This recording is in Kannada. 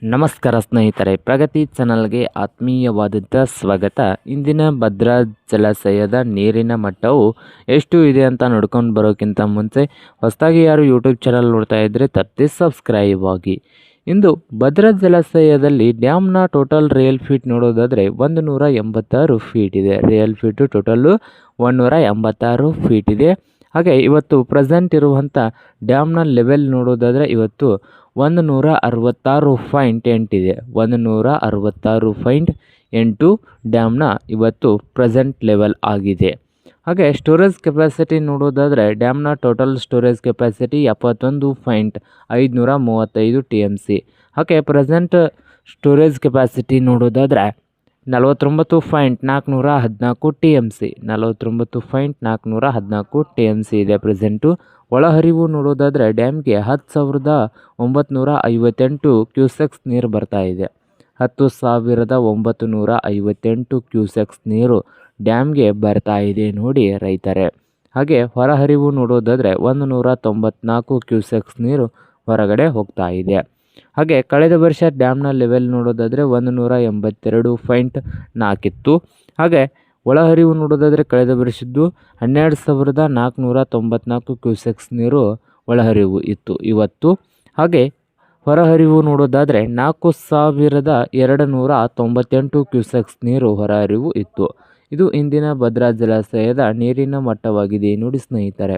ನಮಸ್ಕಾರ ಸ್ನೇಹಿತರೆ, ಪ್ರಗತಿ ಚಾನಲ್ಗೆ ಆತ್ಮೀಯವಾದಂಥ ಸ್ವಾಗತ. ಇಂದಿನ ಭದ್ರಾ ಜಲಾಶಯದ ನೀರಿನ ಮಟ್ಟವು ಎಷ್ಟು ಇದೆ ಅಂತ ನೋಡ್ಕೊಂಡು ಬರೋಕ್ಕಿಂತ ಮುಂಚೆ ಹೊಸದಾಗಿ ಯಾರು ಯೂಟ್ಯೂಬ್ ಚಾನಲ್ ನೋಡ್ತಾ ಇದ್ದರೆ ತಪ್ಪದೆ ಸಬ್ಸ್ಕ್ರೈಬ್ ಆಗಿ. ಇಂದು ಭದ್ರಾ ಜಲಾಶಯದಲ್ಲಿ ಡ್ಯಾಮ್ನ ಟೋಟಲ್ ರಿಯಲ್ ಫೀಟ್ ನೋಡೋದಾದರೆ 186 ಫೀಟ್ ಇದೆ. ರಿಯಲ್ ಫೀಟು ಟೋಟಲ್ಲು 186 ಫೀಟ್ ಇದೆ. ಹಾಗೆ ಇವತ್ತು ಪ್ರೆಸೆಂಟ್ ಇರುವಂಥ ಡ್ಯಾಮ್ನ ಲೆವೆಲ್ ನೋಡೋದಾದರೆ ಇವತ್ತು 166.8 ಇದೆ. 166.8 ಡ್ಯಾಮ್ನ ಇವತ್ತು ಪ್ರೆಸೆಂಟ್ ಲೆವೆಲ್ ಆಗಿದೆ. ಹಾಗೆ ಸ್ಟೋರೇಜ್ ಕೆಪಾಸಿಟಿ ನೋಡೋದಾದರೆ ಡ್ಯಾಮ್ನ ಟೋಟಲ್ ಸ್ಟೋರೇಜ್ ಕೆಪಾಸಿಟಿ 71.535 TMC. ಹಾಗೆ ಪ್ರೆಸೆಂಟ್ ಸ್ಟೋರೇಜ್ ಕೆಪಾಸಿಟಿ ನೋಡೋದಾದರೆ 49.414 TMC. 49.414 TMC ಇದೆ ಪ್ರೆಸೆಂಟು. ಒಳಹರಿವು ನೋಡೋದಾದರೆ ಡ್ಯಾಮ್ಗೆ 10,958 ಕ್ಯೂಸೆಕ್ಸ್ ನೀರು ಬರ್ತಾ ಇದೆ. 10,958 ಕ್ಯೂಸೆಕ್ಸ್ ನೀರು ಡ್ಯಾಮ್ಗೆ ಬರ್ತಾ ಇದೆ ನೋಡಿ ರೈತರೇ. ಹಾಗೆ ಹೊರಹರಿವು ನೋಡೋದಾದರೆ 194 ಕ್ಯೂಸೆಕ್ಸ್ ನೀರು ಹೊರಗಡೆ ಹೋಗ್ತಾ ಇದೆ. ಹಾಗೆ ಕಳೆದ ವರ್ಷ ಡ್ಯಾಮ್ನ ಲೆವೆಲ್ ನೋಡೋದಾದರೆ 182.4 ಇತ್ತು. ಹಾಗೆ ಒಳಹರಿವು ನೋಡೋದಾದರೆ ಕಳೆದ ವರ್ಷದ್ದು 12,494 ಕ್ಯೂಸೆಕ್ಸ್ ನೀರು ಒಳಹರಿವು ಇತ್ತು ಇವತ್ತು. ಹಾಗೆ ಹೊರಹರಿವು ನೋಡೋದಾದರೆ 4,298 ಕ್ಯೂಸೆಕ್ಸ್ ನೀರು ಹೊರಹರಿವು ಇತ್ತು. ಇದು ಇಂದಿನ ಭದ್ರಾ ಜಲಾಶಯದ ನೀರಿನ ಮಟ್ಟವಾಗಿದೆ ನೋಡಿ ಸ್ನೇಹಿತರೆ.